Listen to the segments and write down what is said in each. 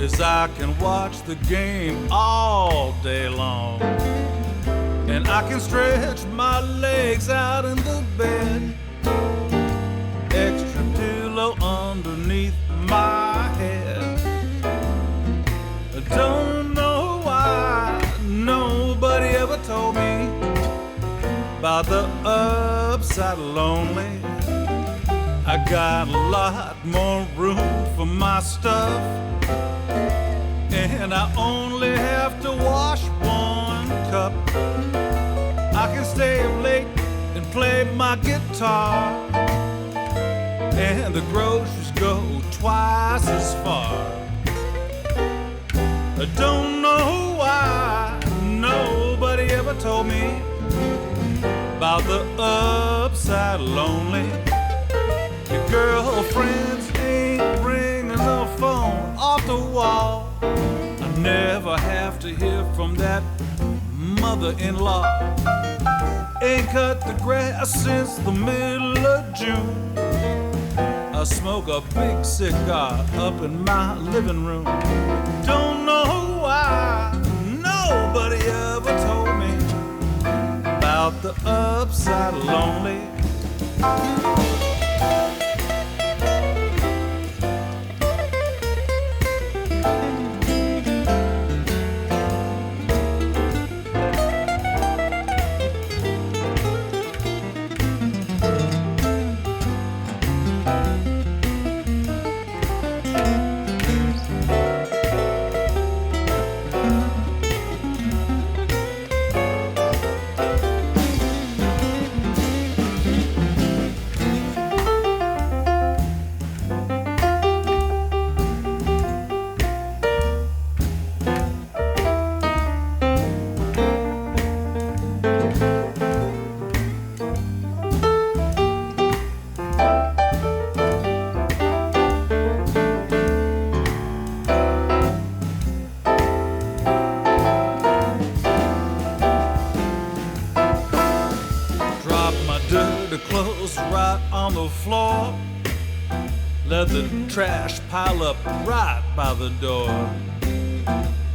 as I can watch the game all day long. And I can stretch my legs out in the bed, extra pillow underneath my head. I don't know why nobody ever told me about the upside of lonely. I got a lot more room for my stuff, and I only have to wash one cup. I can stay up late and play my guitar, and the groceries go twice as far. I don't know why nobody ever told me about the upside of lonely. Your girlfriends ain't ringing the phone off the wall. I never have to hear from that mother-in-law. Ain't cut the grass since the middle of June. I smoke a big cigar up in my living room. Don't know why nobody ever told me about the upside of lonely. Let the trash pile up right by the door.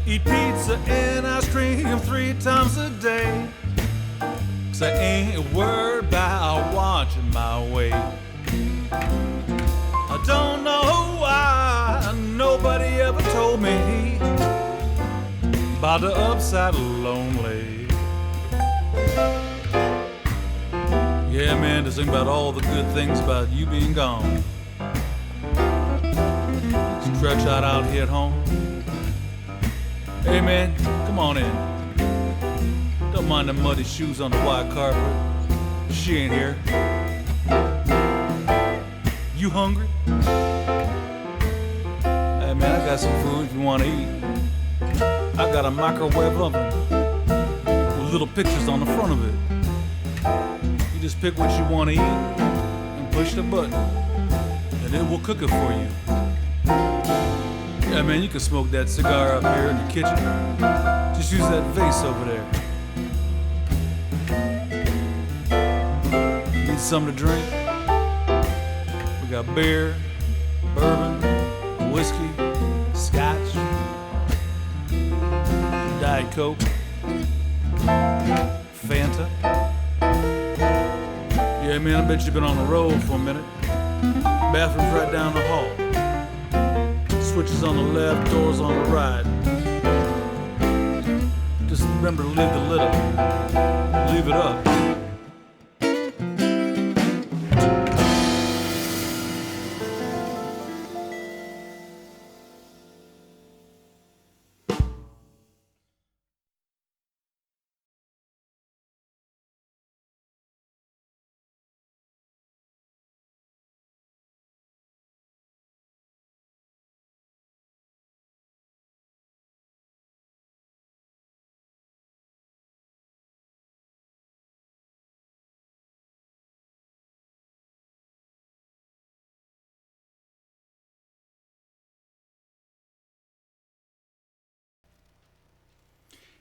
Eat pizza and ice cream 3 times a day, 'cause I ain't worried about watching my weight. I don't know why nobody ever told me about the upside of lonely. Yeah, man, just think about all the good things about you being gone. Stretch out here at home. Hey man, come on in. Don't mind the muddy shoes on the white carpet. She ain't here. You hungry? Hey man, I got some food if you want to eat. I got a microwave oven with little pictures on the front of it. You just pick what you want to eat and push the button, and it will cook it for you. Yeah, man, you can smoke that cigar up here in the kitchen. Just use that vase over there. Need something to drink? We got beer, bourbon, whiskey, scotch, Diet Coke, Fanta. Yeah, man, I bet you've been on the road for a minute. Bathroom's right down the hall. Switches on the left, doors on the right. Just remember to leave the lid up. Leave it up.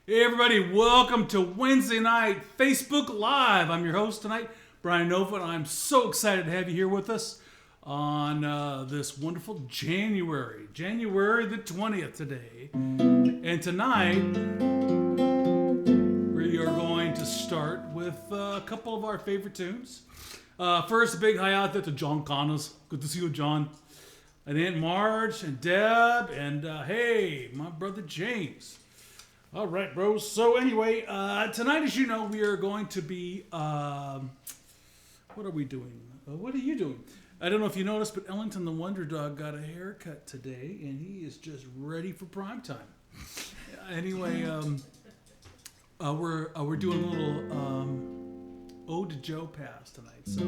Hey everybody, welcome to Wednesday night Facebook Live. I'm your host tonight, Brian Nova, and I'm so excited to have you here with us. on this wonderful January the 20th today. And tonight, we are going to start with a couple of our favorite tunes. First, a big hi out there to John Connors. Good to see you, John. And Aunt Marge and Deb and hey, my brother James. All right, bros. So anyway, tonight, as you know, we are going to be, what are we doing? What are you doing? I don't know if you noticed, but Ellington the Wonder Dog got a haircut today, and he is just ready for prime time. Anyway, we're doing a little Ode to Joe Pass tonight. So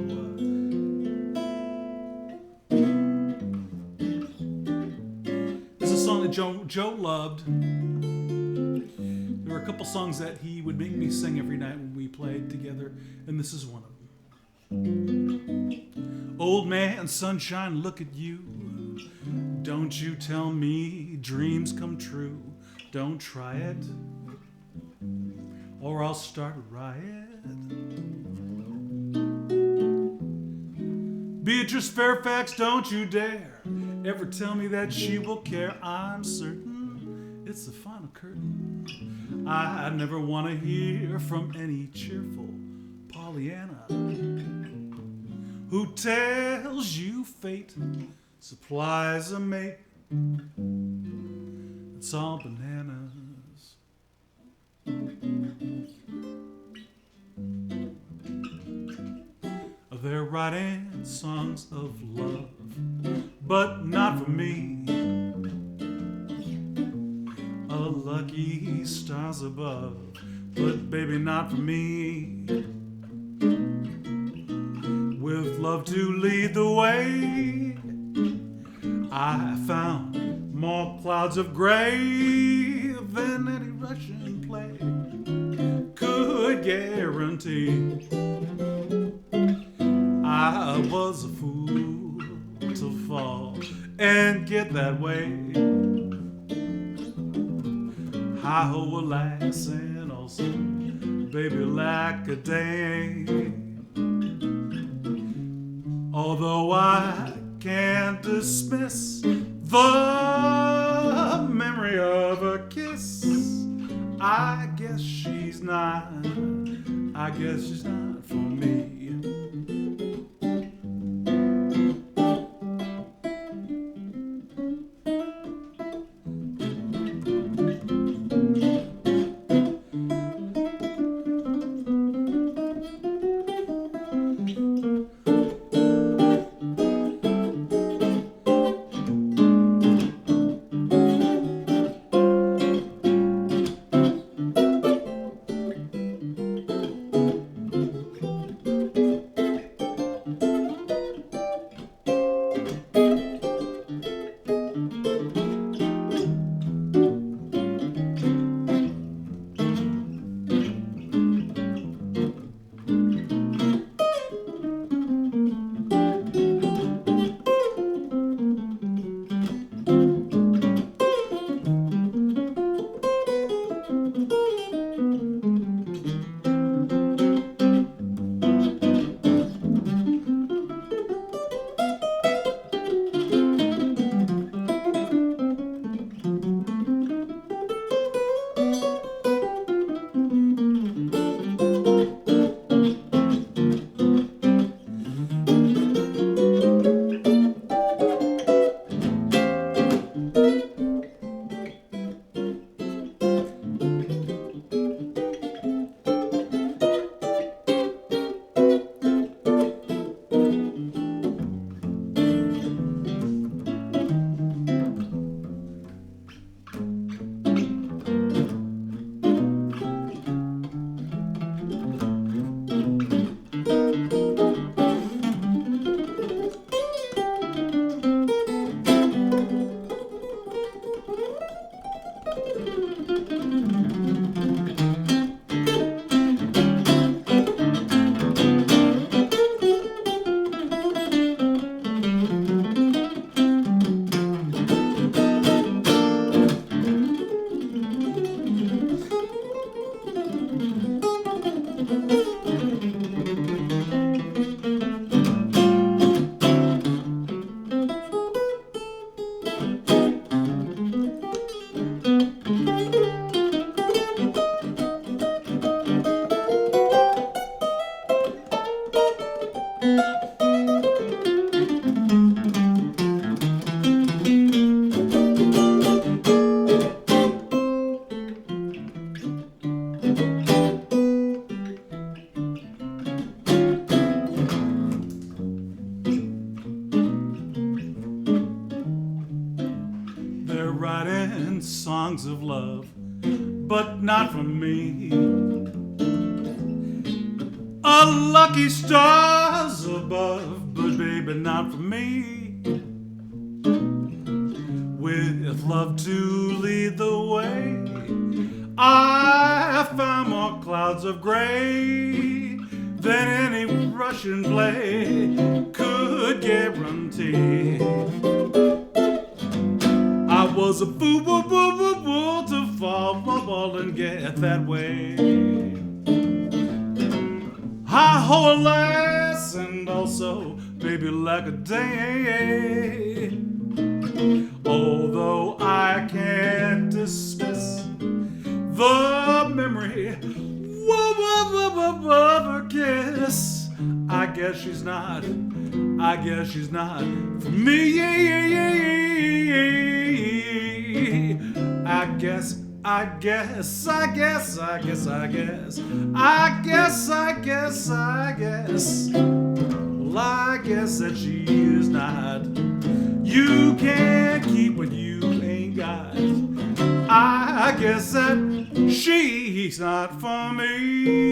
this is a song that Joe loved. There were a couple songs that he would make me sing every night when we played together, and this is one of them. Old man sunshine, look at you. Don't you tell me dreams come true. Don't try it, or I'll start a riot. Beatrice Fairfax, don't you dare ever tell me that she will care. I'm certain it's the final curtain. I never want to hear from any cheerful Pollyanna who tells you fate supplies a mate. It's all bananas. They're writing songs of love, but not for me. A lucky stars above, but baby, not for me. With love to lead the way, I found more clouds of gray than any Russian play could guarantee. I was a fool to fall and get that way. How alas and also, baby, lack a day. Although I can't dismiss the memory of a kiss, I guess she's not for me. songs of love, but not from me. A lucky stars above, but baby, not for me. With love to lead the way, I found more clouds of gray than any Russian play could guarantee. I was a fool to fall and get that way. I hold last and also, baby, like a day. Although I can't dismiss the memory of a kiss, I guess she's not for me. I guess that she is not. You can't keep what you ain't got. I guess that she's not for me.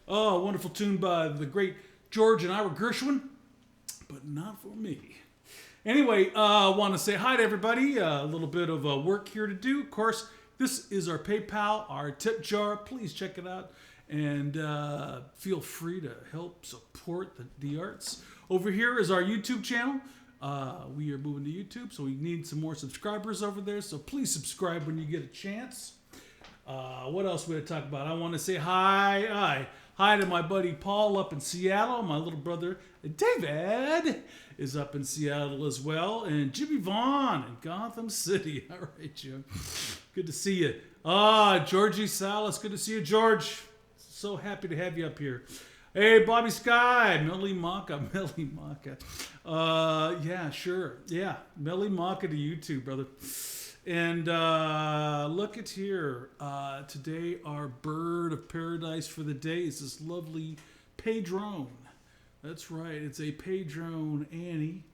Oh, a wonderful tune by the great George and Ira Gershwin, but not for me. Anyway, I want to say hi to everybody. A little bit of work here to do. Of course, this is our PayPal, our tip jar. Please check it out and feel free to help support the arts. Over here is our YouTube channel. We are moving to YouTube, so we need some more subscribers over there. So please subscribe when you get a chance. What else would I talk about? I want to say hi to my buddy Paul up in Seattle. My little brother David is up in Seattle as well. And Jimmy Vaughn in Gotham City. All right, Jim. Good to see you. Georgie Salas. Good to see you, George. So happy to have you up here. Hey, Bobby Sky. Melly Maka. Yeah, sure. Yeah, Melly Maka to you too, brother. And look at here. Today, our bird of paradise for the day is this lovely Padrone. That's right. It's a Padrone Annie.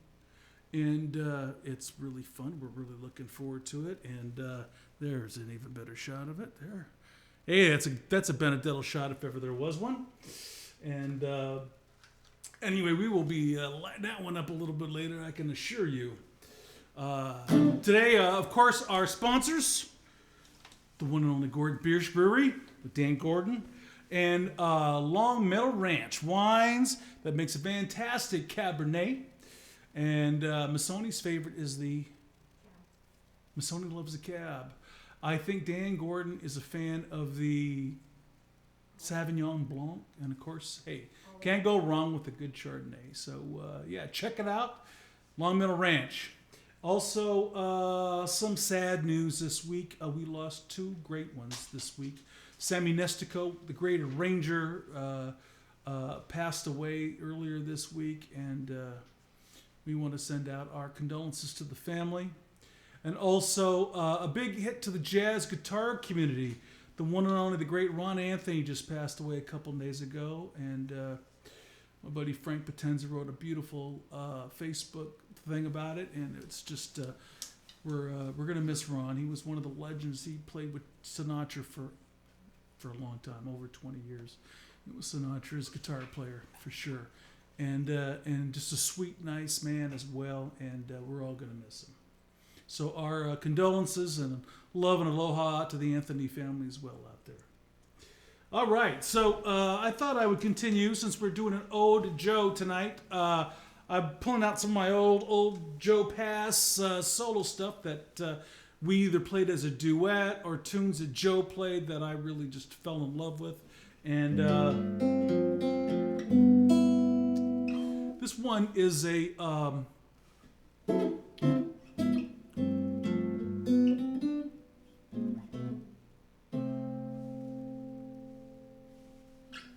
And it's really fun. We're really looking forward to it. And there's an even better shot of it there. Hey, that's a Benedetto shot if ever there was one. And anyway, we will be lighting that one up a little bit later, I can assure you. Today, of course, our sponsors, the one and only Gordon Beers Brewery with Dan Gordon, and Long Meadow Ranch Wines that makes a fantastic Cabernet. And Missoni's favorite is the Missoni loves the cab. I think Dan Gordon is a fan of the Sauvignon Blanc, and of course, hey, can't go wrong with a good Chardonnay. So yeah, check it out, Long Meadow Ranch. Also, some sad news this week. We lost two great ones this week. Sammy Nestico, the great arranger, passed away earlier this week, and we want to send out our condolences to the family. And also, a big hit to the jazz guitar community. The one and only, the great Ron Anthony just passed away a couple days ago, and my buddy Frank Potenza wrote a beautiful Facebook thing about it, and it's just we're gonna miss Ron. He was one of the legends. He played with Sinatra for a long time, over 20 years. It was Sinatra's guitar player for sure, and just a sweet, nice man as well. And we're all gonna miss him. So our condolences and love and aloha to the Anthony family as well out there. All right, so I thought I would continue since we're doing an ode to Joe tonight. I'm pulling out some of my old Joe Pass solo stuff that we either played as a duet or tunes that Joe played that I really just fell in love with. And this one is a...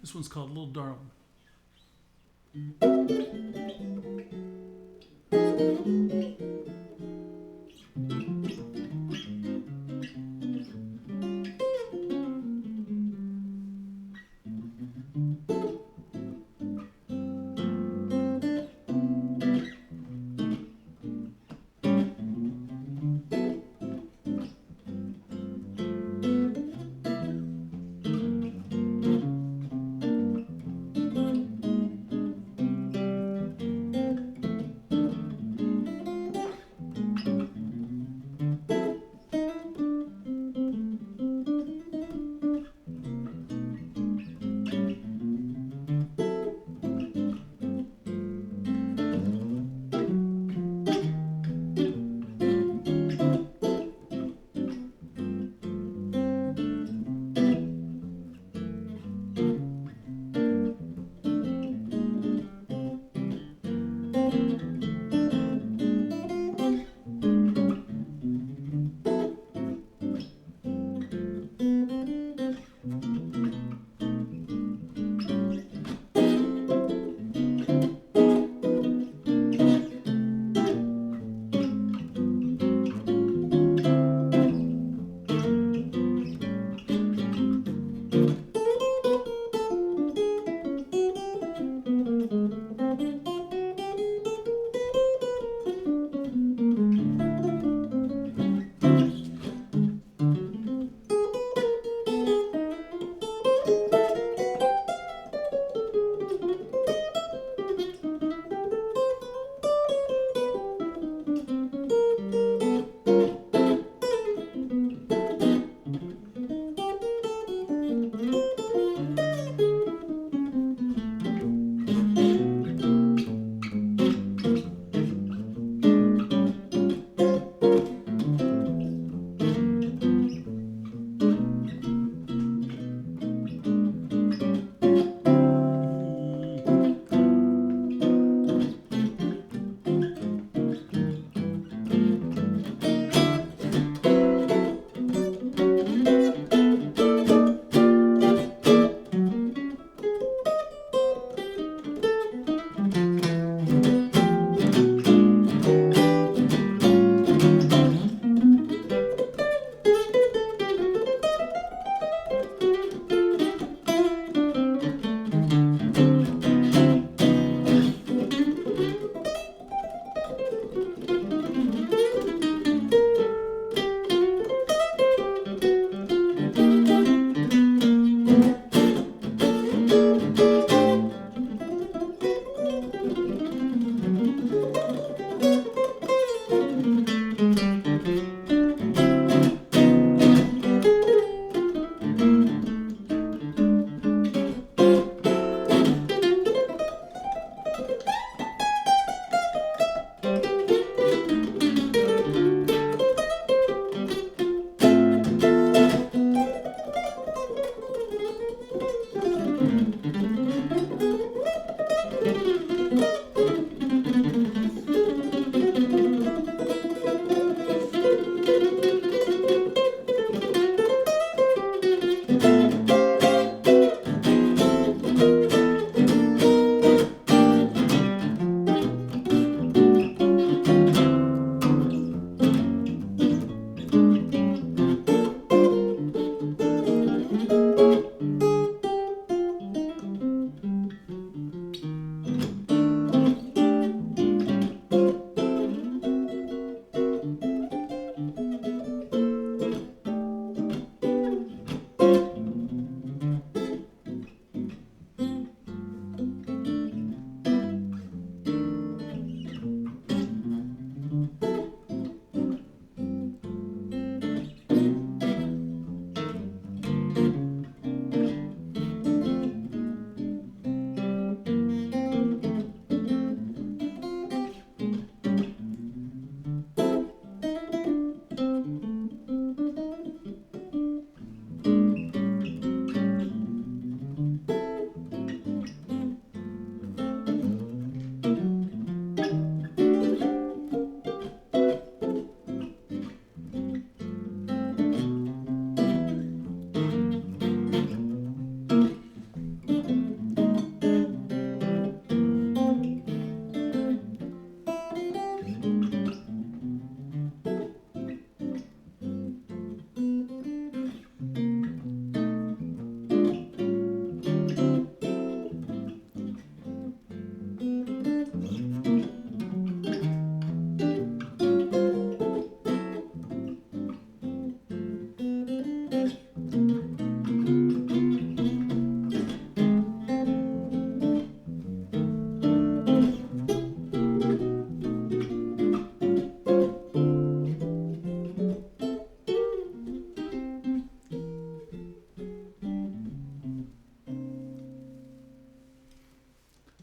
This one's called Little Darling.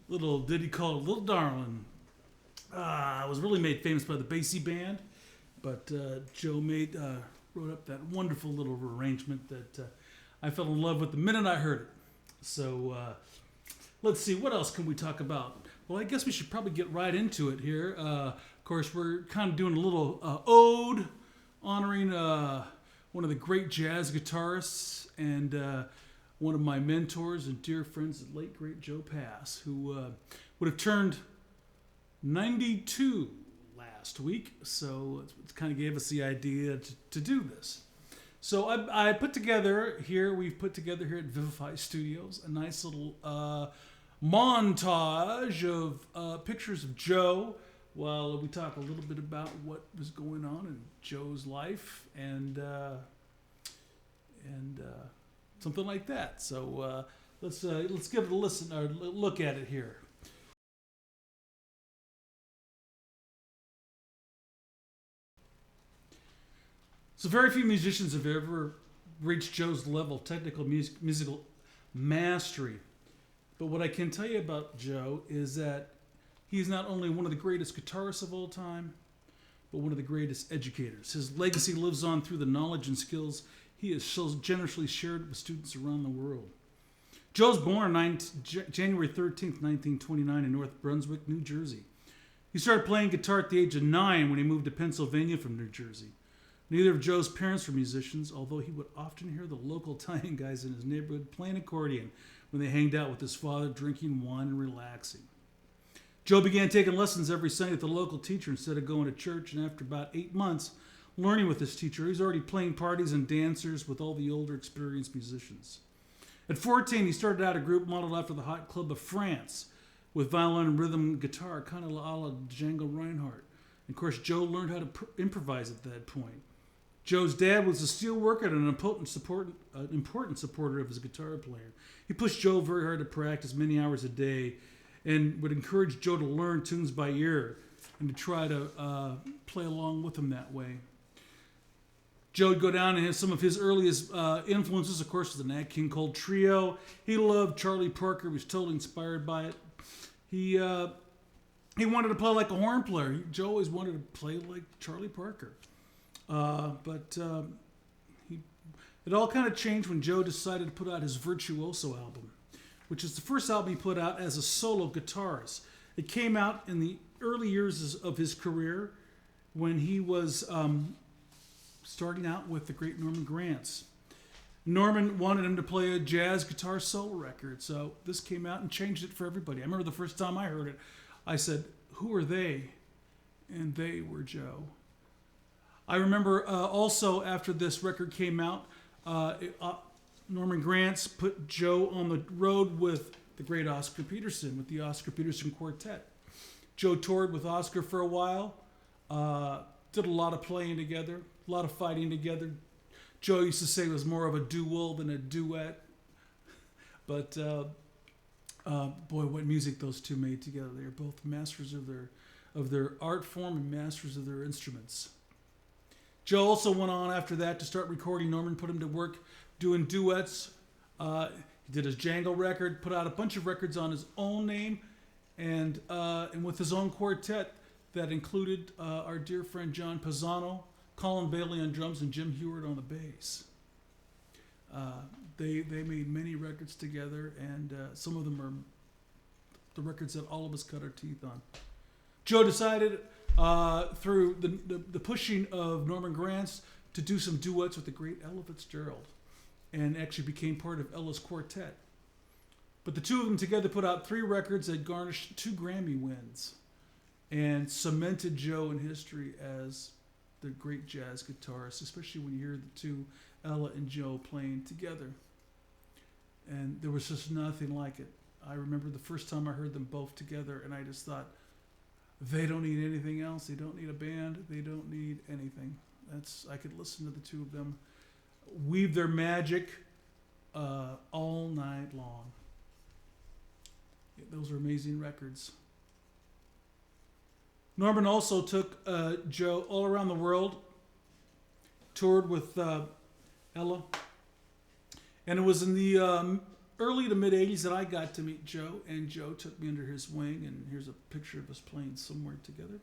Little ditty called Little Darling. It was really made famous by the Basie Band, but Joe wrote up that wonderful little arrangement that I fell in love with the minute I heard it. So let's see, what else can we talk about? Well, I guess we should probably get right into it here. Of course, we're kind of doing a little ode honoring one of the great jazz guitarists and one of my mentors and dear friends, the late, great Joe Pass, who would have turned 92 last week. So it kind of gave us the idea to do this. So I put together here, we've put together here at Vivify Studios, a nice little montage of pictures of Joe while we talk a little bit about what was going on in Joe's life and something like that. So let's give it a listen or look at it here. So very few musicians have ever reached Joe's level of technical musical mastery. But what I can tell you about Joe is that he's not only one of the greatest guitarists of all time, but one of the greatest educators. His legacy lives on through the knowledge and skills he has so generously shared with students around the world. Joe was born January 13th, 1929 in North Brunswick, New Jersey. He started playing guitar at the age of 9 when he moved to Pennsylvania from New Jersey. Neither of Joe's parents were musicians, although he would often hear the local Italian guys in his neighborhood playing accordion when they hanged out with his father, drinking wine and relaxing. Joe began taking lessons every Sunday with the local teacher instead of going to church, and after about 8 months learning with this teacher, he was already playing parties and dancers with all the older, experienced musicians. At 14, he started out a group modeled after the Hot Club of France, with violin and rhythm guitar, kind of a la Django Reinhardt. And of course, Joe learned how to improvise at that point. Joe's dad was a steel worker and an important supporter of his guitar playing. He pushed Joe very hard to practice many hours a day and would encourage Joe to learn tunes by ear and to try to play along with him that way. Joe would go down and some of his earliest influences, of course, was the Nat King Cole Trio. He loved Charlie Parker. He was totally inspired by it. He wanted to play like a horn player. Joe always wanted to play like Charlie Parker. But it all kind of changed when Joe decided to put out his Virtuoso album, which is the first album he put out as a solo guitarist. It came out in the early years of his career when he was starting out with the great Norman Granz. Norman wanted him to play a jazz guitar solo record, so this came out and changed it for everybody. I remember the first time I heard it, I said, "Who are they?" And they were Joe. I remember also after this record came out, Norman Granz put Joe on the road with the great Oscar Peterson, with the Oscar Peterson Quartet. Joe toured with Oscar for a while, did a lot of playing together, a lot of fighting together. Joe used to say it was more of a duel than a duet. But boy, what music those two made together. They are both masters of their art form and masters of their instruments. Joe also went on after that to start recording. Norman put him to work doing duets. He did his Django record, put out a bunch of records on his own name, and with his own quartet that included our dear friend John Pisano, Colin Bailey on drums, and Jim Hewitt on the bass. They made many records together, and some of them are the records that all of us cut our teeth on. Joe decided through the pushing of Norman Granz to do some duets with the great Ella Fitzgerald, and actually became part of Ella's quartet. But the two of them together put out 3 records that garnished 2 Grammy wins and cemented Joe in history as the great jazz guitarist, especially when you hear the two, Ella and Joe, playing together. And there was just nothing like it. I remember the first time I heard them both together, and I just thought, they don't need anything else. They don't need a band. They don't need anything. I could listen to the two of them weave their magic all night long. Those are amazing records. Norman also took Joe all around the world, toured with Ella. And it was in the early to mid 80s that I got to meet Joe, and Joe took me under his wing, and here's a picture of us playing somewhere together.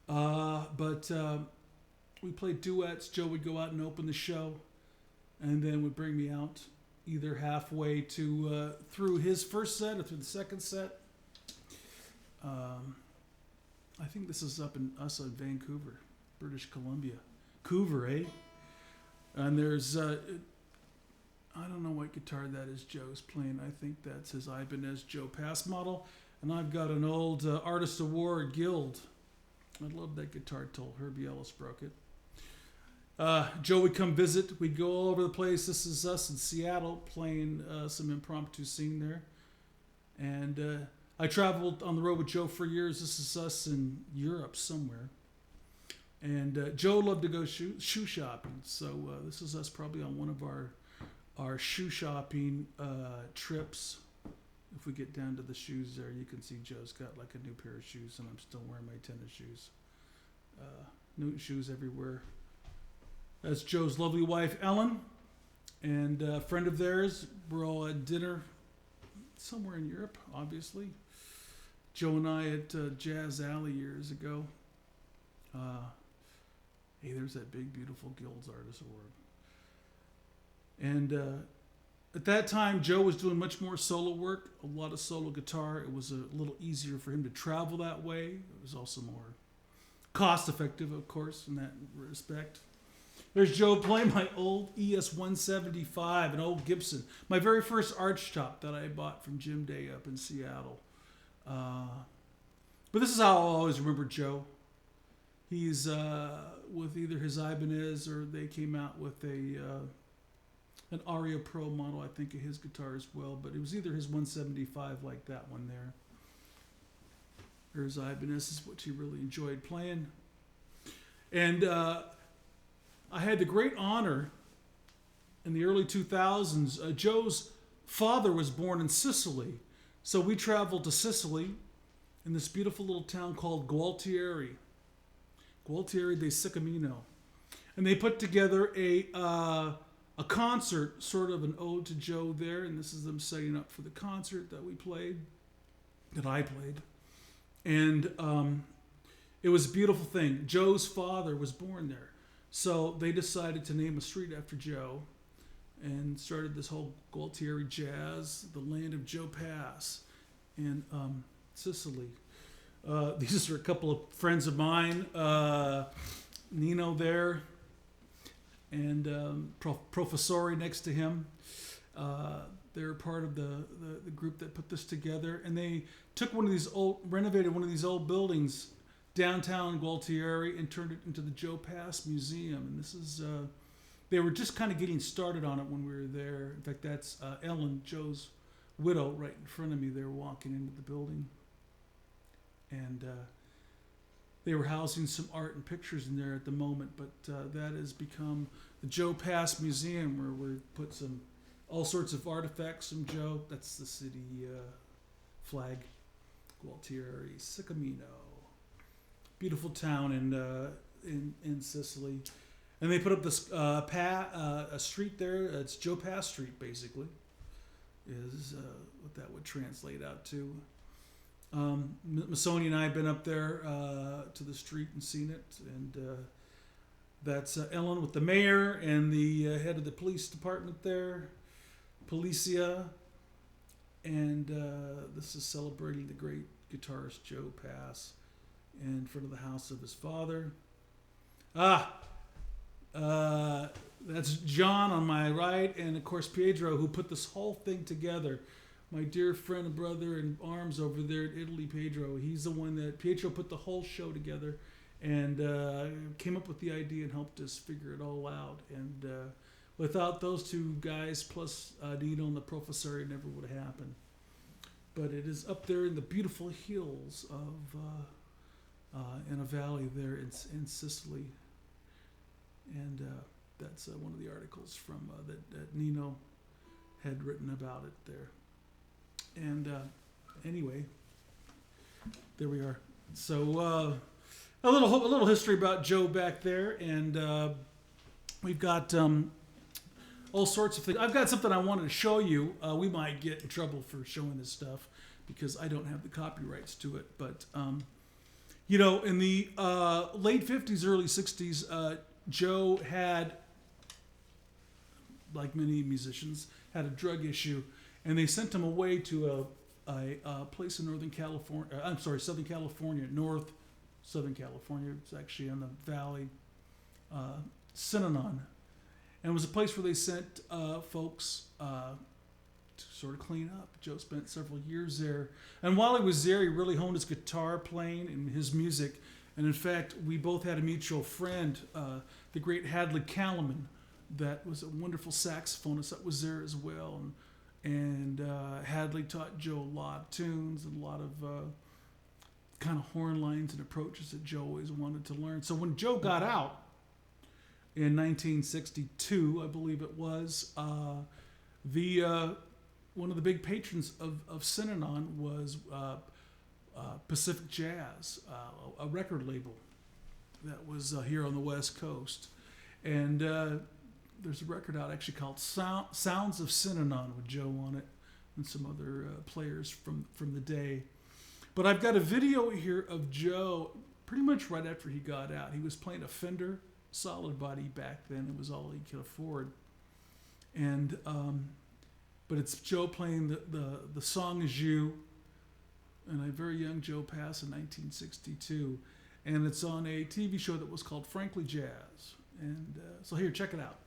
But we played duets. Joe would go out and open the show, and then would bring me out either halfway to through his first set or through the second set. I think this is up in Vancouver, British Columbia. Couver, eh? And there's I don't know what guitar that is Joe's playing. I think that's his Ibanez Joe Pass model. And I've got an old Artist Award Guild. I love that guitar till Herbie Ellis broke it. Joe would come visit. We'd go all over the place. This is us in Seattle playing some impromptu scene there. And I traveled on the road with Joe for years. This is us in Europe somewhere. And Joe loved to go shoe shopping. So this is us probably on one of our shoe shopping trips. If we get down to the shoes there, you can see Joe's got like a new pair of shoes, and I'm still wearing my tennis shoes. New shoes everywhere. That's Joe's lovely wife, Ellen, and a friend of theirs. We're all at dinner somewhere in Europe, obviously. Joe and I at Jazz Alley years ago. Hey, there's that big, beautiful Guilds Artist Award. And at that time, Joe was doing much more solo work, a lot of solo guitar. It was a little easier for him to travel that way. It was also more cost-effective, of course, in that respect. There's Joe playing my old ES-175, an old Gibson. My very first arch top that I bought from Jim Day up in Seattle. But this is how I'll always remember Joe. He's with either his Ibanez, or they came out with an Aria Pro model, I think, of his guitar as well. But it was either his 175 like that one there. or as Ibanez is what he really enjoyed playing. And I had the great honor in the early 2000s. Joe's father was born in Sicily, so we traveled to Sicily in this beautiful little town called Gualtieri di Sicamino, and they put together a concert, sort of an ode to Joe there, and this is them setting up for the concert that I played, and it was a beautiful thing. Joe's father was born there, so they decided to name a street after Joe, and started this whole Gualtieri jazz, the land of Joe Pass, in Sicily. These are a couple of friends of mine, Nino there, and Professori next to him. They're part of the group that put this together, and they took renovated one of these old buildings downtown Gualtieri and turned it into the Joe Pass Museum. And this is, they were just kind of getting started on it when we were there. In fact, that's Ellen, Joe's widow, right in front of me. They were walking into the building. And they were housing some art and pictures in there at the moment, but that has become the Joe Pass Museum, where we put all sorts of artifacts from Joe. That's the city flag, Gualtieri, Sicamino. Beautiful town in Sicily. And they put up this a street there. It's Joe Pass Street, basically, is what that would translate out to. Masoni and I have been up there to the street and seen it, and that's Ellen with the mayor and the head of the police department there, Policia, and this is celebrating the great guitarist Joe Pass in front of the house of his father. That's John on my right, and of course Pedro, who put this whole thing together. My dear friend and brother in arms over there in Italy, Pedro. He's the one that Pedro put the whole show together and came up with the idea and helped us figure it all out. And without those two guys, plus Nino and the Professor, it never would have happened. But it is up there in the beautiful hills of in a valley there in Sicily. And that's one of the articles from that Nino had written about it there. And anyway, there we are. So a little history about Joe back there, and we've got all sorts of things. I've got something I wanted to show you. We might get in trouble for showing this stuff because I don't have the copyrights to it. But you know, in the late 50s, early 60s, Joe had, like many musicians, had a drug issue. And they sent him away to a place in Southern California, North Southern California. It's actually in the valley, Synanon. And it was a place where they sent folks to sort of clean up. Joe spent several years there. And while he was there, he really honed his guitar playing and his music. And in fact, we both had a mutual friend, the great Hadley Calaman, that was a wonderful saxophonist that was there as well. And Hadley taught Joe a lot of tunes and a lot of kind of horn lines and approaches that Joe always wanted to learn. So when Joe got out in 1962, I believe it was, one of the big patrons of Synanon was Pacific Jazz, a record label that was here on the West Coast. And there's a record out actually called Sounds of Synanon with Joe on it and some other players from the day. But I've got a video here of Joe pretty much right after he got out. He was playing a Fender solid body back then. It was all he could afford. And but it's Joe playing the Song Is You, and a very young Joe Pass in 1962. And it's on a TV show that was called Frankly Jazz. And so here, check it out.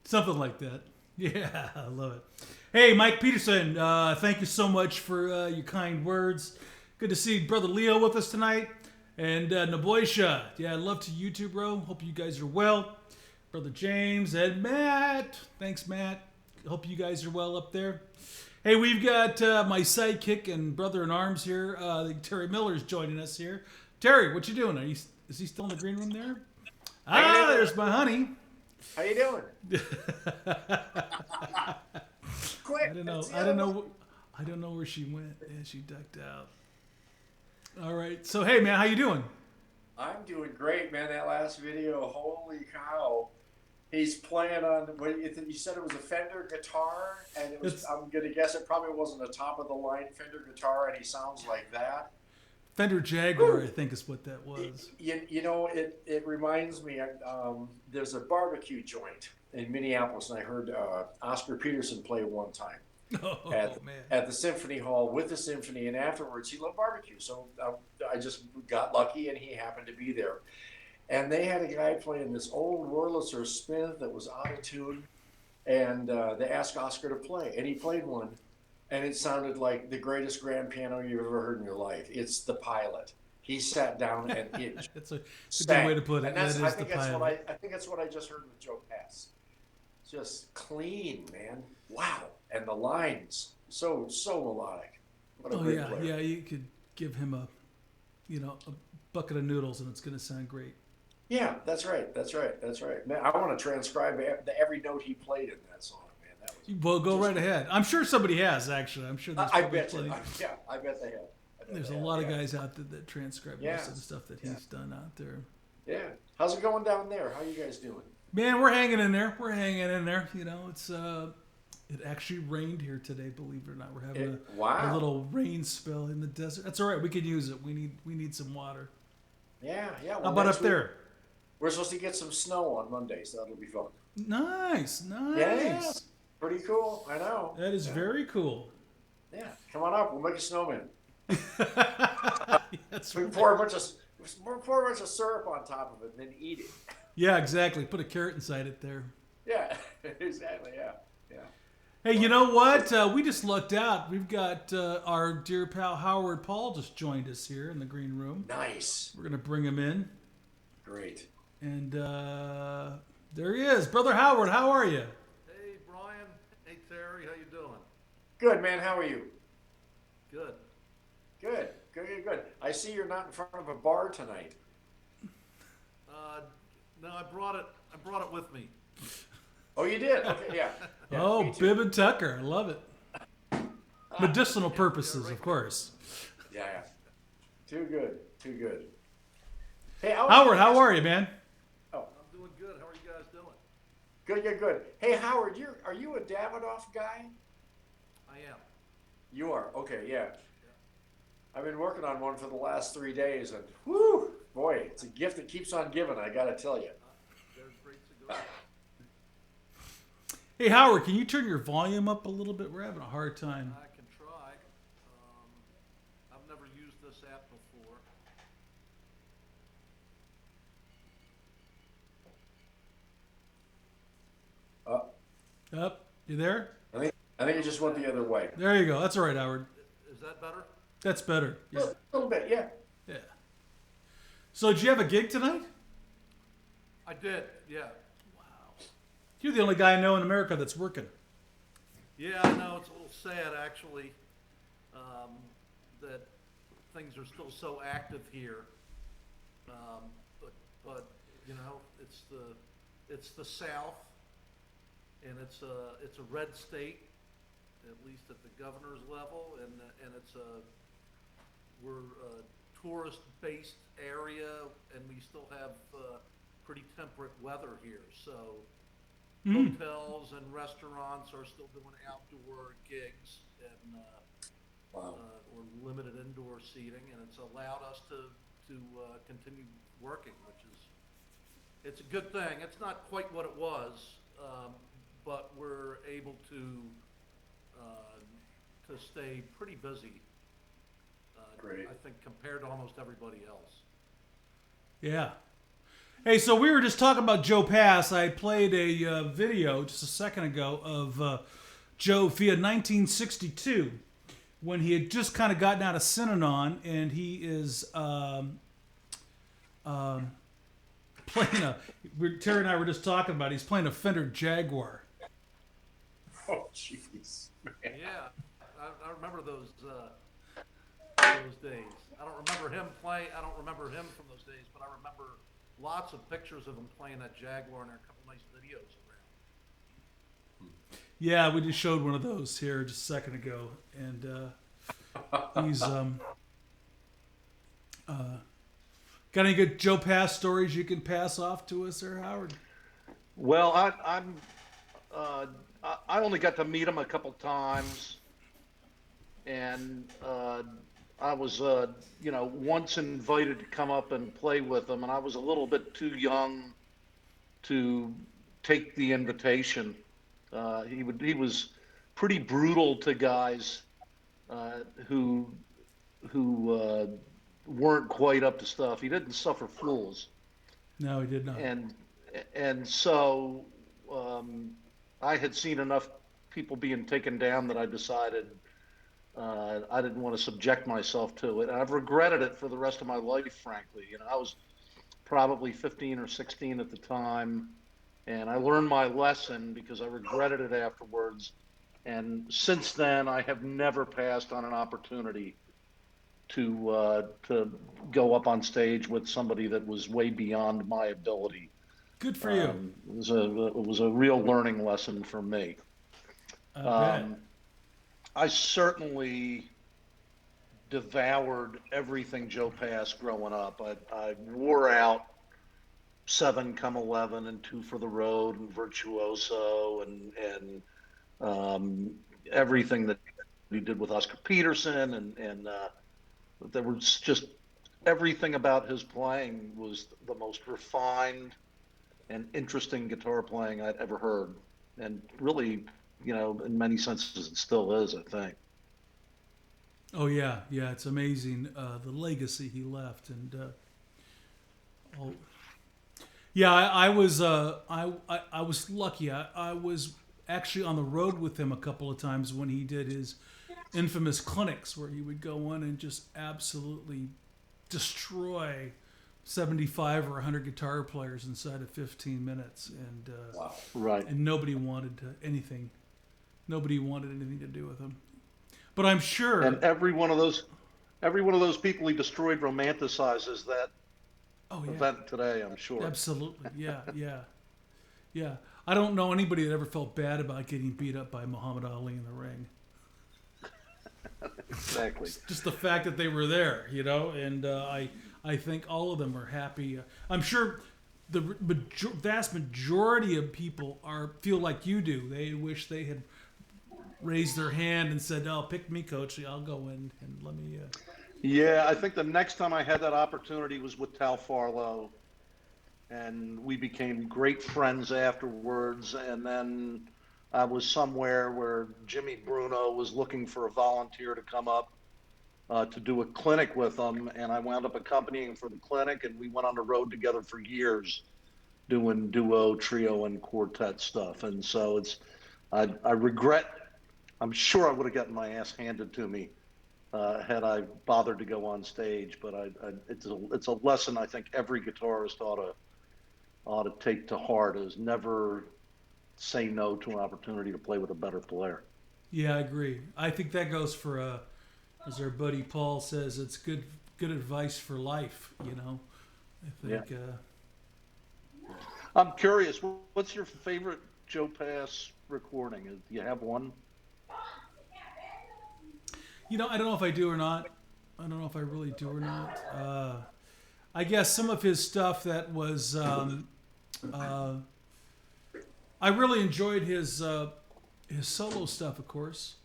Something like that. Yeah, I love it. Hey, Mike Peterson, thank you so much for your kind words. Good to see Brother Leo with us tonight. And Naboisha, yeah, I love to you too, bro. Hope you guys are well. Brother James and Matt. Thanks, Matt. Hope you guys are well up there. Hey, we've got my sidekick and brother-in-arms here. Terry Miller's joining us here. Terry, what you doing? Is he still in the green room there? Ah, there's my honey. How you doing? Quick! I don't know where she went. Yeah, she ducked out. All right. So hey, man, how you doing? I'm doing great, man. That last video, holy cow! He's playing on. What you said it was a Fender guitar, and it was. I'm gonna guess it probably wasn't a top of the line Fender guitar, and he sounds like that. Fender Jaguar, I think, is what that was. You know, it reminds me. There's a barbecue joint in Minneapolis, and I heard Oscar Peterson play one time at the Symphony Hall with the symphony, and afterwards he loved barbecue. So I just got lucky, and he happened to be there. And they had a guy playing this old Wurlitzer Smith that was out of tune, and they asked Oscar to play, and he played one. And it sounded like the greatest grand piano you've ever heard in your life. It's the Pilot. He sat down and it It's a good way to put it. And I think that's what I just heard with Joe Pass. Just clean, man. Wow. And the lines. so melodic. What a Oh great yeah, player. yeah. You could give him a bucket of noodles and it's going to sound great. Yeah, that's right. Man, I want to transcribe every note he played in that song, man. That was Well, go right ahead. I'm sure somebody has actually. I'm sure there's I probably bet plenty. yeah, I bet they have. There's a lot of guys out there that transcribe most of the stuff that he's done out there. Yeah. How's it going down there? How you guys doing? Man, we're hanging in there. You know, it's it actually rained here today. Believe it or not, we're having a little rain spell in the desert. That's all right. We could use it. We need some water. Yeah. Well, how about up there? We're supposed to get some snow on Monday, so that'll be fun. Nice. Yeah, pretty cool. I know. That is very cool. Yeah, come on up. We'll make a snowman. That's we pour a bunch of syrup on top of it and then eat it. Yeah, exactly. Put a carrot inside it there. Yeah, exactly. Yeah. Hey, you know what? We just lucked out. We've got our dear pal Howard Paul just joined us here in the green room. Nice. We're gonna bring him in. Great. And there he is, Brother Howard. How are you? Hey, Brian. Hey, Terry. How you doing? Good, man. How are you? Good. Good. I see you're not in front of a bar tonight. No, I brought it with me. Oh, you did? Okay, yeah. Oh, Bib and Tucker. I love it. Medicinal purposes, of course. Yeah. Too good. Hey, Howard, how are you, man? Oh, I'm doing good. How are you guys doing? Good. Hey, Howard, are you a Davidoff guy? I am. You are? Okay, yeah. I've been working on one for the last 3 days, and whoo, boy, it's a gift that keeps on giving, I gotta tell you. They're great cigars. Hey, Howard, can you turn your volume up a little bit? We're having a hard time. I can try. I've never used this app before. Up? You there? I think it just went the other way. There you go. That's all right, Howard. Is that better? That's better. Yeah. A little bit, yeah. Yeah. So, did you have a gig tonight? I did, yeah. You're the only guy I know in America that's working. Yeah, I know. It's a little sad, actually, that things are still so active here. But you know, it's the South, and it's a red state, at least at the governor's level, and we're a tourist-based area, and we still have pretty temperate weather here. So hotels and restaurants are still doing outdoor gigs and or limited indoor seating, and it's allowed us to continue working, which is it's a good thing. It's not quite what it was, but we're able to stay pretty busy. Great. I think compared to almost everybody else. Yeah. Hey, so we were just talking about Joe Pass. I played a video just a second ago of Joe via 1962 when he had just kind of gotten out of Synanon, and he is playing Terry and I were just talking about, he's playing a Fender Jaguar. Oh, jeez. Yeah, I remember those days. I don't remember him from those days, but I remember lots of pictures of him playing that Jaguar, and there are a couple nice videos around. Yeah, we just showed one of those here just a second ago, and he's got any good Joe Pass stories you can pass off to us, there, Howard? Well, I only got to meet him a couple times, and I was once invited to come up and play with him, and I was a little bit too young to take the invitation. He was pretty brutal to guys who weren't quite up to stuff. He didn't suffer fools. No, he did not. And so I had seen enough people being taken down that I decided I didn't want to subject myself to it. And I've regretted it for the rest of my life, frankly. You know, I was probably 15 or 16 at the time, and I learned my lesson because I regretted it afterwards. And since then, I have never passed on an opportunity to go up on stage with somebody that was way beyond my ability. Good for you. It was a real learning lesson for me. I bet. I certainly devoured everything Joe passed growing up. I wore out 7 Come 11 and 2 for the Road and Virtuoso and everything that he did with Oscar Peterson and there was just everything about his playing was the most refined and interesting guitar playing I'd ever heard, and really, in many senses it still is, I think. Oh yeah, it's amazing the legacy he left, and I was lucky. I was actually on the road with him a couple of times when he did his infamous clinics, where he would go in and just absolutely destroy 75 or 100 guitar players inside of 15 minutes, and Wow. Right. and nobody wanted anything to do with him. But I'm sure. And every one of those people he destroyed romanticizes that event today, I'm sure. Absolutely, yeah. I don't know anybody that ever felt bad about getting beat up by Muhammad Ali in the ring. Exactly. Just the fact that they were there, and I think all of them are happy. I'm sure the vast majority of people feel like you do. They wish they had raised their hand and said, "Oh, pick me, coach. I'll go in and let me." Yeah, I think the next time I had that opportunity was with Tal Farlow, and we became great friends afterwards. And then I was somewhere where Jimmy Bruno was looking for a volunteer to come up to do a clinic with him, and I wound up accompanying for the clinic, and we went on the road together for years doing duo, trio, and quartet stuff. And so I regret, I'm sure I would have gotten my ass handed to me had I bothered to go on stage, but it's a lesson I think every guitarist ought to take to heart, is never say no to an opportunity to play with a better player. Yeah, I agree. I think that goes for, as our buddy Paul says, it's good advice for life. I think. Yeah. I'm curious, what's your favorite Joe Pass recording? Do you have one? I don't know if I do or not. I don't know if I really do or not. I guess some of his stuff that was. I really enjoyed his solo stuff, of course.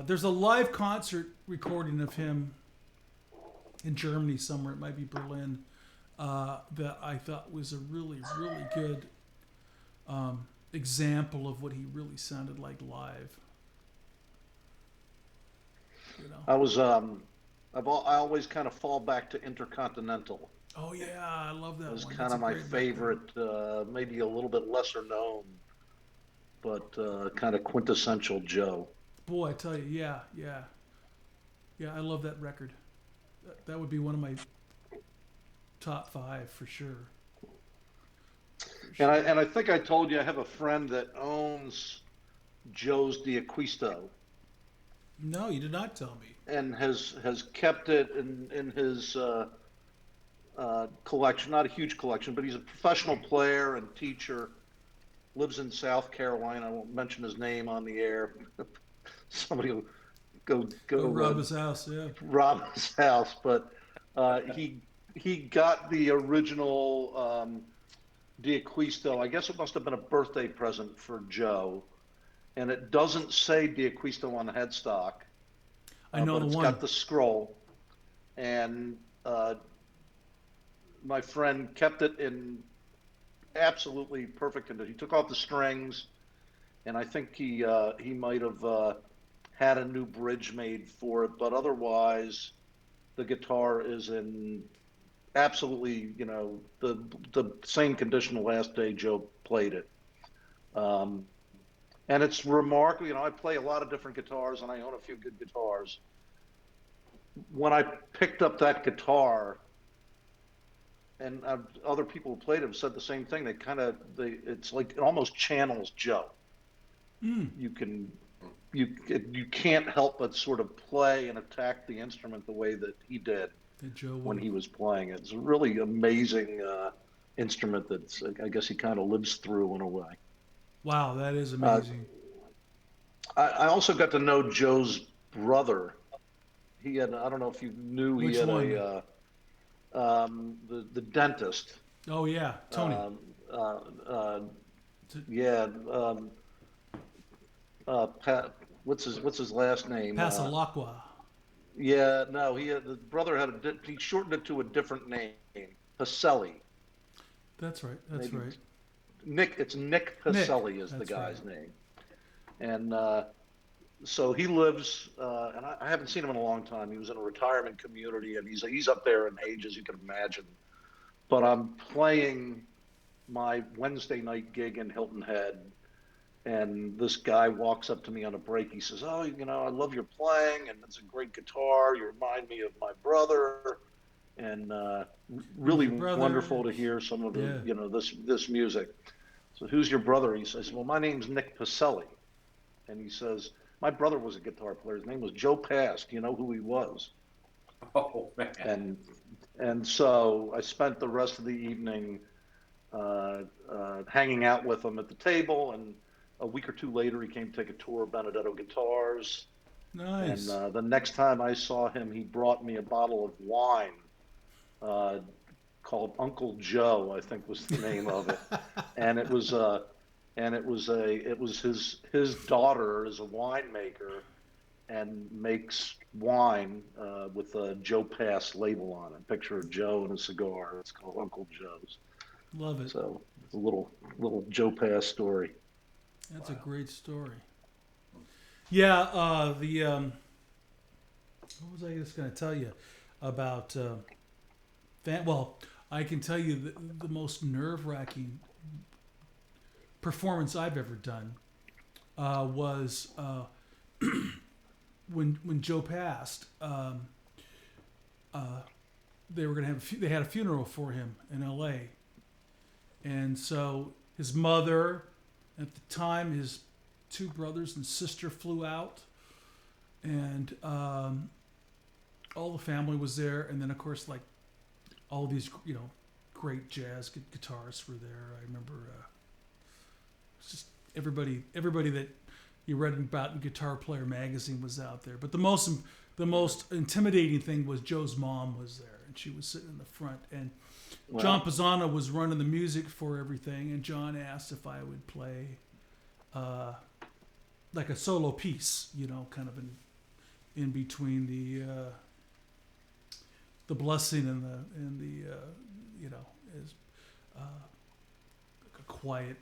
There's a live concert recording of him in Germany somewhere. It might be Berlin. That I thought was a really, really good example of what he really sounded like live. I always kind of fall back to Intercontinental. Oh yeah, I love that. It was one. kind of my favorite, maybe a little bit lesser known, but kind of quintessential Joe. Boy, I tell you, yeah, I love that record. That would be one of my top 5 for sure. And I think I told you I have a friend that owns Joe's D'Acquisto. No, you did not tell me. And has kept it in his collection. Not a huge collection, but he's a professional player and teacher. Lives in South Carolina. I won't mention his name on the air. Somebody will go rob his house. Yeah, rob his house. But he got the original D'Acquisto. I guess it must have been a birthday present for Joe. And it doesn't say D'Acquisto on the headstock. I know but the one. It's got the scroll. And my friend kept it in absolutely perfect condition. He took off the strings, and I think he might have had a new bridge made for it. But otherwise, the guitar is in absolutely, the same condition the last day Joe played it. And it's remarkable. I play a lot of different guitars, and I own a few good guitars. When I picked up that guitar, and other people who played it said the same thing. It's like it almost channels Joe. you can't help but sort of play and attack the instrument the way that he did when he was playing it. It's a really amazing instrument that I guess he kind of lives through in a way. Wow, that is amazing. I also got to know Joe's brother. He had, I don't know if you knew, he Which had one? The dentist. Oh yeah, Tony. Yeah. What's his last name? Pasalacqua. Yeah, no, the brother he shortened it to a different name, Pacelli. That's right. That's Maybe right. It's Nick Pacelli is the guy's name, and so he lives, and I haven't seen him in a long time. He was in a retirement community, and he's up there in age, as you can imagine. But I'm playing my Wednesday night gig in Hilton Head, and this guy walks up to me on a break. He says, "Oh, I love your playing, and it's a great guitar. You remind me of my brother, and really wonderful to hear some of the this music." So, who's your brother? He says, "Well, my name's Nick Pacelli," and he says, "My brother was a guitar player. His name was Joe Pass. Do you know who he was?" Oh man! And so I spent the rest of the evening hanging out with him at the table, and a week or two later, he came to take a tour of Benedetto Guitars. Nice. And the next time I saw him, he brought me a bottle of wine called Uncle Joe, I think was the name of it. And it was his daughter is a winemaker and makes wine with a Joe Pass label on it. Picture of Joe and a cigar. It's called Uncle Joe's. Love it. So it's a little Joe Pass story. That's a great story. Yeah, what was I just going to tell you about well, I can tell you the most nerve-wracking performance I've ever done was when Joe passed. They were going to have they had a funeral for him in L.A. And so his mother, at the time, his two brothers and sister flew out, and all the family was there. And then, of course, like all these, great jazz guitarists were there. I remember it's just everybody that you read about in Guitar Player magazine was out there. But the most intimidating thing was Joe's mom was there, and she was sitting in the front, and wow. John Pisano was running the music for everything, and John asked if I would play like a solo piece, kind of in between the blessing and the is a quiet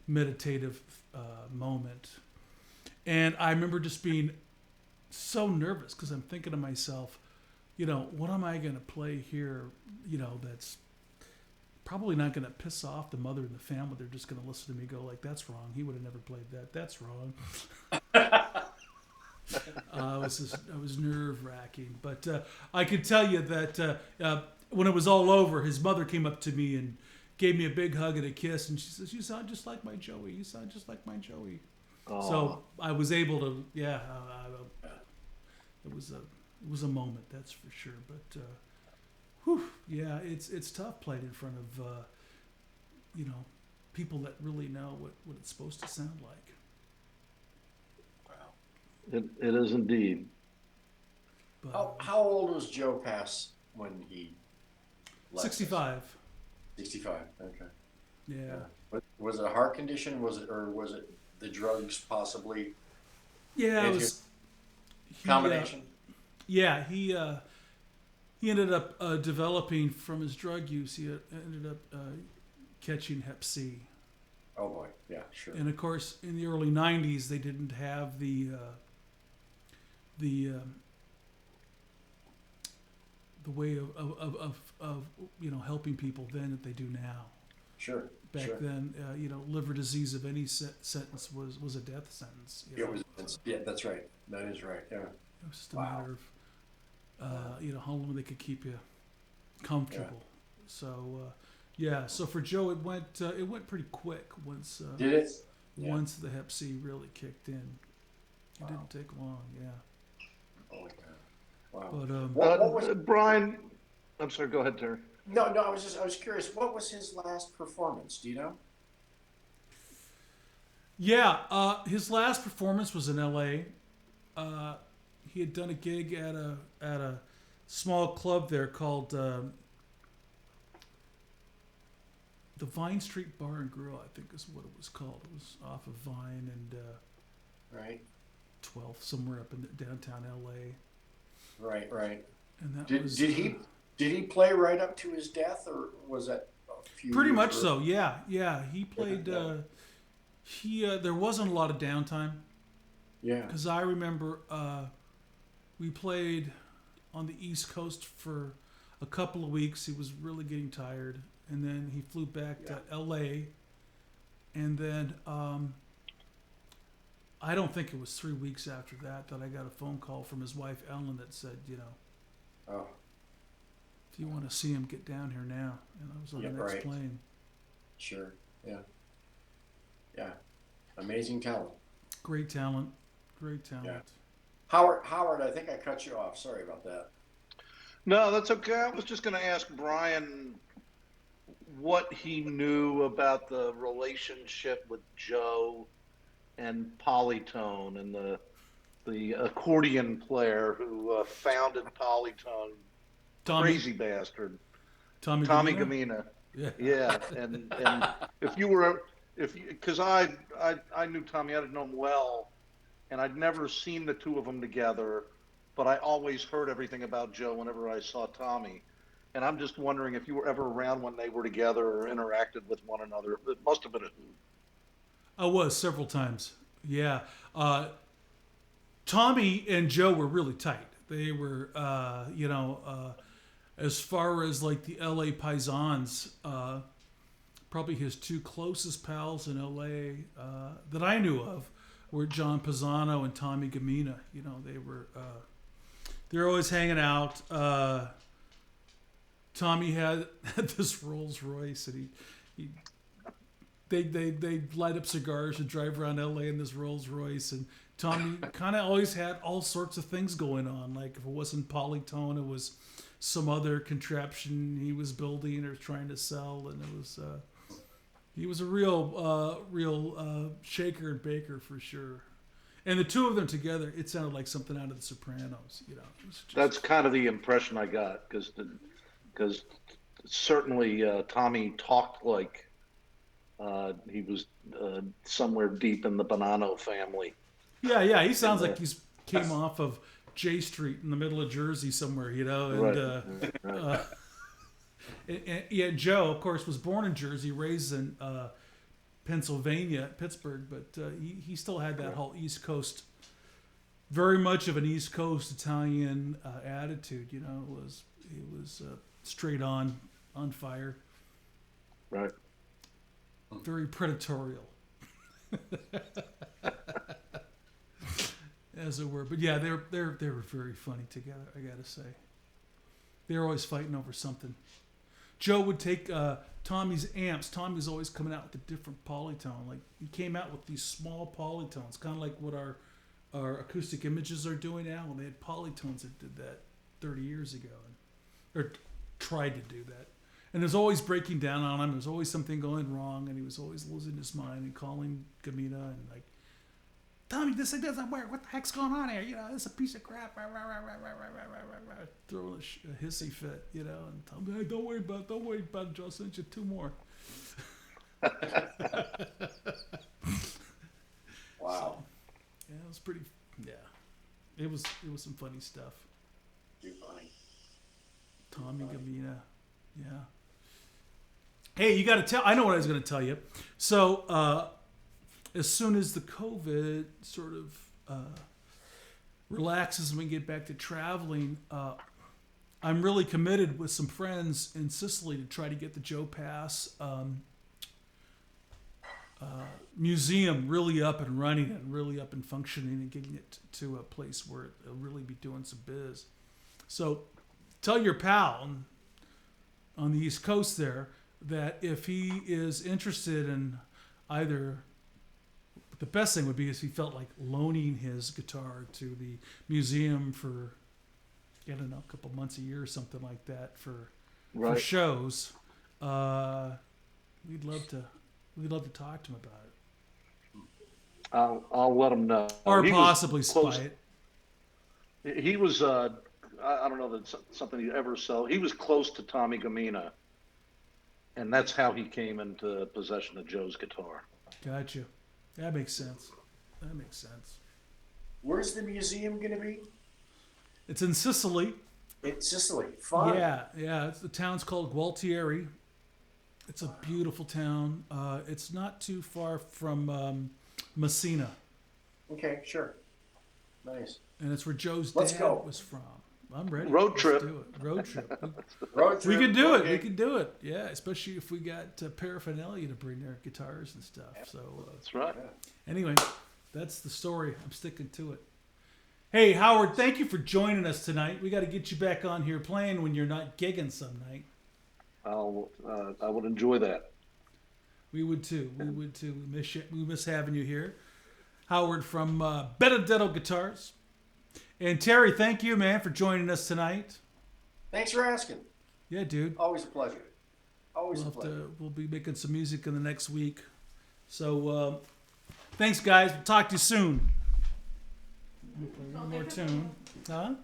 meditative moment. And I remember just being so nervous because I'm thinking to myself, what am I going to play here, that's probably not going to piss off the mother and the family. They're just going to listen to me go like, that's wrong. He would have never played that. That's wrong. It was nerve-wracking. But I could tell you that when it was all over, his mother came up to me and gave me a big hug and a kiss, and she says, "You sound just like my Joey. You sound just like my Joey." Aww. So I was able to, it was a moment, that's for sure. But it's tough playing in front of people that really know what it's supposed to sound like. Wow, it is indeed. But, how old was Joe Pass when he left? 65. 65. Okay. Yeah. Was it a heart condition? Was it the drugs possibly? Yeah, it was combination. He ended up developing from his drug use. He ended up catching Hep C. Oh boy, yeah, sure. And of course, in the early '90s, they didn't have the way of helping people then that they do now. Sure. Back then, liver disease of any sentence was a death sentence. Yeah, that's right. That is right. Yeah. It was just a matter of how long they could keep you comfortable. Yeah. So, so for Joe, it went pretty quick once. Did it? once the Hep C really kicked in. It didn't take long, yeah. Oh, yeah. Wow. But What was Brian? I'm sorry. Go ahead, Terry. No, I was curious. What was his last performance? Do you know? yeah, his last performance was in L.A. He had done a gig at a small club there called the Vine Street Bar and Grill, I think is what it was called. It was off of Vine and Right. 12th, somewhere up in downtown L.A. Right. And that Did was he play right up to his death, or was that a few? pretty years much early? so. Yeah. He played. There wasn't a lot of downtime. Yeah. Because I remember we played on the East Coast for a couple of weeks. He was really getting tired. And then he flew back to L.A. And then I don't think it was 3 weeks after that I got a phone call from his wife, Ellen, that said, Oh. if you want to see him, get down here now. And I was on the next plane. Sure. Yeah. Yeah. Amazing talent. Great talent. Yeah. Howard, I think I cut you off. Sorry about that. No, that's okay. I was just going to ask Brian what he knew about the relationship with Joe and Polytone and the accordion player who founded Polytone. Crazy bastard. Tommy Gamina. Yeah. And because I knew Tommy, I didn't know him well, and I'd never seen the two of them together, but I always heard everything about Joe whenever I saw Tommy. And I'm just wondering if you were ever around when they were together or interacted with one another. It must have been a hoot. I was several times. Yeah. Tommy and Joe were really tight. They were, as far as like the LA Paisans, probably his two closest pals in LA that I knew of were John Pisano and Tommy Gamina. They were always hanging out. Tommy had this Rolls Royce, and they'd light up cigars and drive around LA in this Rolls Royce, and Tommy kind of always had all sorts of things going on. Like if it wasn't Polytone, it was some other contraption he was building or trying to sell, and it was he was a real shaker and baker for sure. And the two of them together, it sounded like something out of The Sopranos. That's kind of the impression I got, because certainly Tommy talked like he was somewhere deep in the Bonanno family. Yeah, he sounds like he's came off of J Street in the middle of Jersey somewhere, and Right. And Joe, of course, was born in Jersey, raised in Pennsylvania, Pittsburgh, but he still had that whole East Coast, very much of an East Coast Italian attitude. It was straight on fire. Right. Very predatorial. As it were. But yeah, they were very funny together, I gotta say. They were always fighting over something. Joe would take Tommy's amps. Tommy's always coming out with a different polytone. Like he came out with these small polytones, kind of like what our acoustic images are doing now. Well, they had polytones that did that 30 years ago, or tried to do that. And there's always breaking down on him. There's always something going wrong, and he was always losing his mind and calling Gamina and like, Tommy, this thing doesn't work. What the heck's going on here? It's a piece of crap. Throwing a hissy fit, and Tommy, hey, don't worry about it, Joe. I'll send you two more. Wow. So, yeah, it was pretty. Yeah, it was some funny stuff. Too funny. Tommy Gamina, yeah. Hey, you got to tell. I know what I was going to tell you. So, as soon as the COVID sort of relaxes and we get back to traveling, I'm really committed with some friends in Sicily to try to get the Joe Pass museum really up and running and really up and functioning and getting it to a place where it'll really be doing some biz. So tell your pal on the East Coast there that if he is interested in either But the best thing would be if he felt like loaning his guitar to the museum for, I don't know, a couple months a year or something like that for shows. We'd love to talk to him about it. I'll let him know. Or possibly spy it. He was I don't know that's something he ever saw. He was close to Tommy Gamina, and that's how he came into possession of Joe's guitar. Gotcha. That makes sense. Where's the museum going to be? It's in Sicily. In Sicily. Fun. Yeah. The town's called Gualtieri. It's a beautiful town. It's not too far from Messina. Okay, sure. Nice. And it's where Joe's dad was from. I'm ready. Road trip. Let's do it. Road trip. Road trip. We can do it. Okay. We can do it. Yeah, especially if we got paraphernalia to bring their guitars and stuff. So that's right. Anyway, that's the story. I'm sticking to it. Hey, Howard, thank you for joining us tonight. We got to get you back on here playing when you're not gigging some night. I would enjoy that. We would too. We miss having you here. Howard from Benedetto Guitars. And Terry, thank you, man, for joining us tonight. Thanks for asking. Yeah, dude. Always a pleasure. Always a pleasure. We'll be making some music in the next week. So, thanks, guys. We'll talk to you soon. We'll play one more tune. Huh?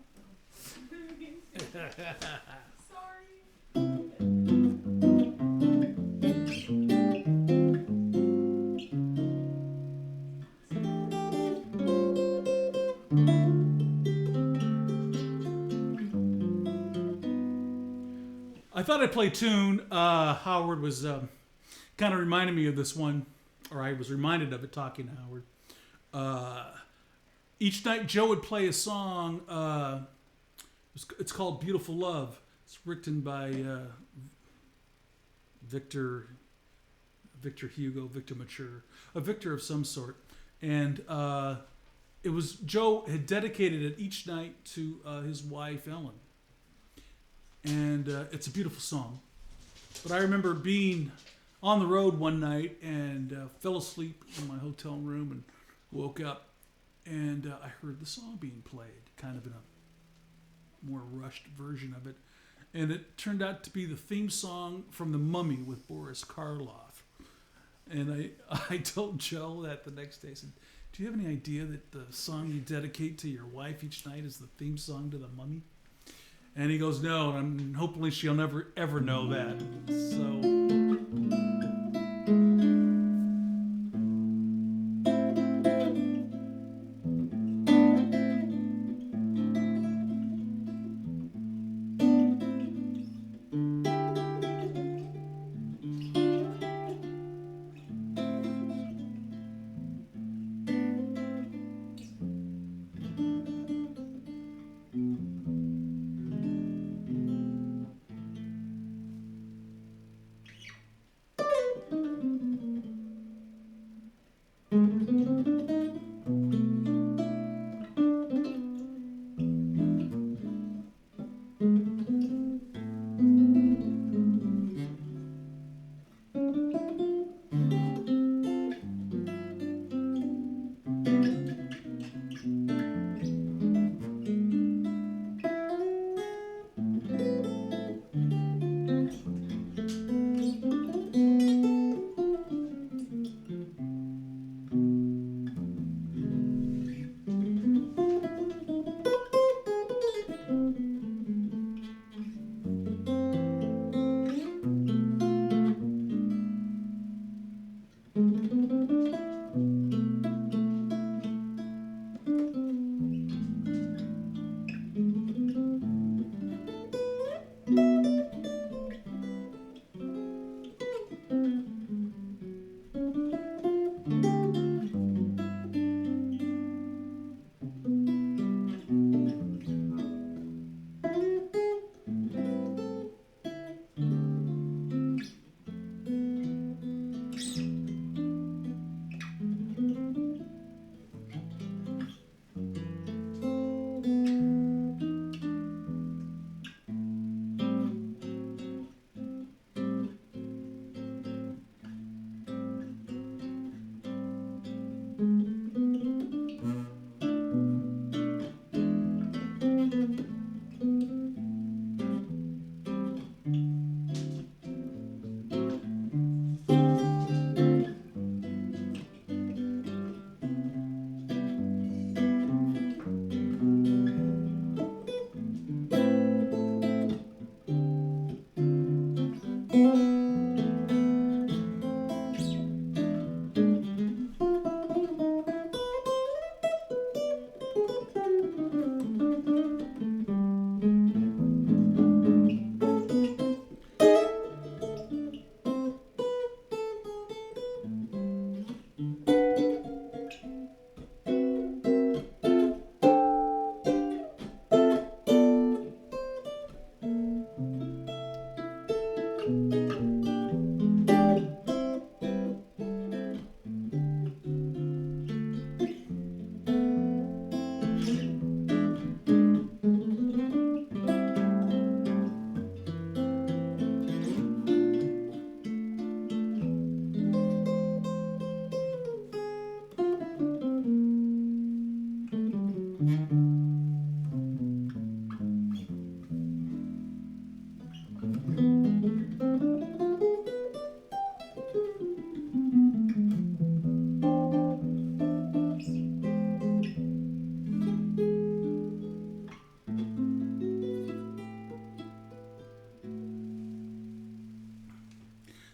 I thought I'd play a tune. Howard was kind of reminding me of this one, or I was reminded of it talking to Howard. Each night Joe would play a song. It's called Beautiful Love. It's written by Victor Hugo, Victor Mature, a Victor of some sort. And it was Joe had dedicated it each night to his wife, Ellen. And it's a beautiful song. But I remember being on the road one night and fell asleep in my hotel room and woke up. And I heard the song being played, kind of in a more rushed version of it. And it turned out to be the theme song from The Mummy with Boris Karloff. And I told Joe that the next day. I said, do you have any idea that the song you dedicate to your wife each night is the theme song to The Mummy? And he goes, no, and hopefully she'll never, ever know that. So...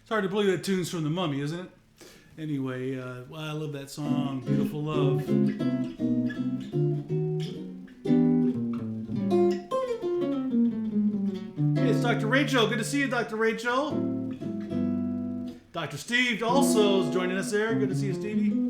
It's hard to believe that tune's from The Mummy, isn't it? Anyway, well, I love that song, Beautiful Love. Hey, it's Dr. Rachel. Good to see you, Dr. Rachel. Dr. Steve also is joining us there. Good to see you, Stevie.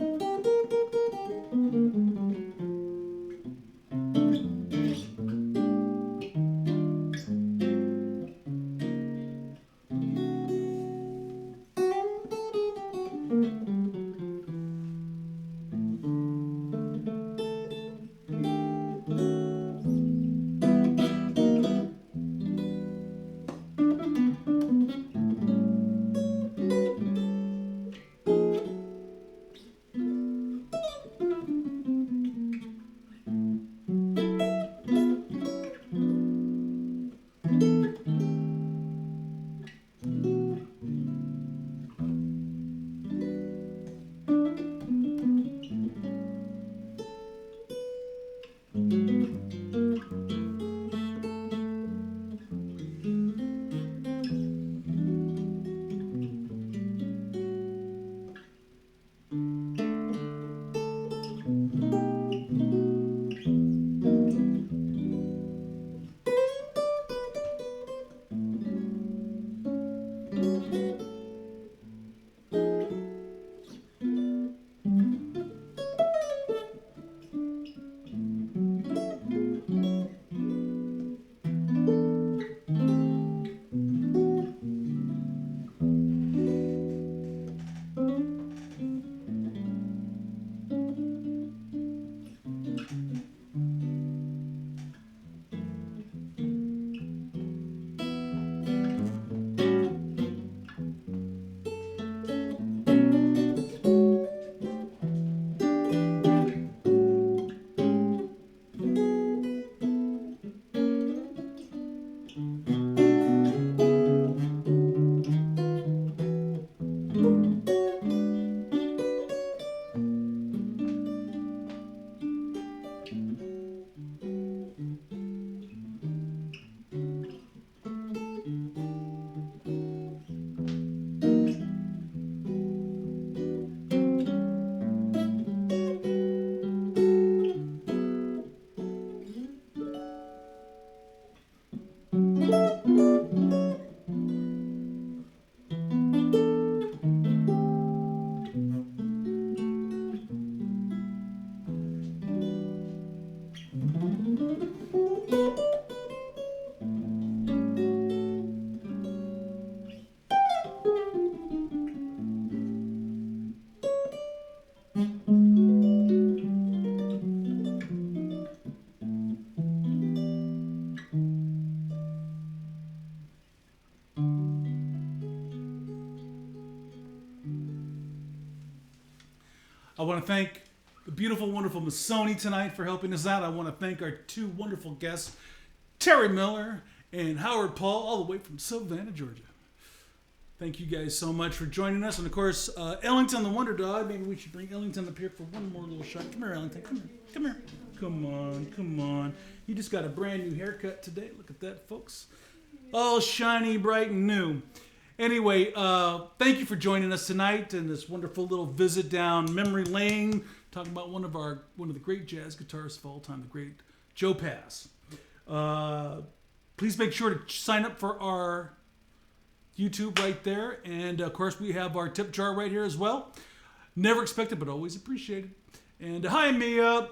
I want to thank the beautiful, wonderful Missoni tonight for helping us out. I want to thank our two wonderful guests, Terry Miller and Howard Paul, all the way from Savannah, Georgia. Thank you guys so much for joining us. And, of course, Ellington the Wonder Dog. Maybe we should bring Ellington up here for one more little shot. Come here, Ellington. Come here. Come here. Come on. Come on. You just got a brand new haircut today. Look at that, folks. All shiny, bright, and new. Anyway, thank you for joining us tonight in this wonderful little visit down memory lane, talking about one of the great jazz guitarists of all time, the great Joe Pass. Please make sure to sign up for our YouTube right there, and of course we have our tip jar right here as well. Never expected, but always appreciated. And hi, Mia,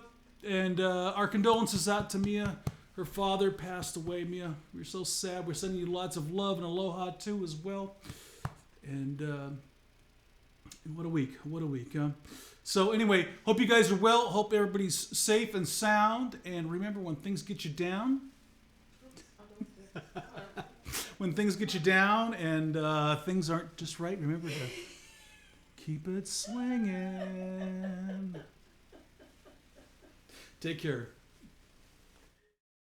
and our condolences out to Mia. Her father passed away, Mia. We're so sad. We're sending you lots of love and aloha, too, as well. And what a week. What a week, huh? So anyway, hope you guys are well. Hope everybody's safe and sound. And remember, when things get you down, when things get you down and things aren't just right, remember to keep it swinging. Take care.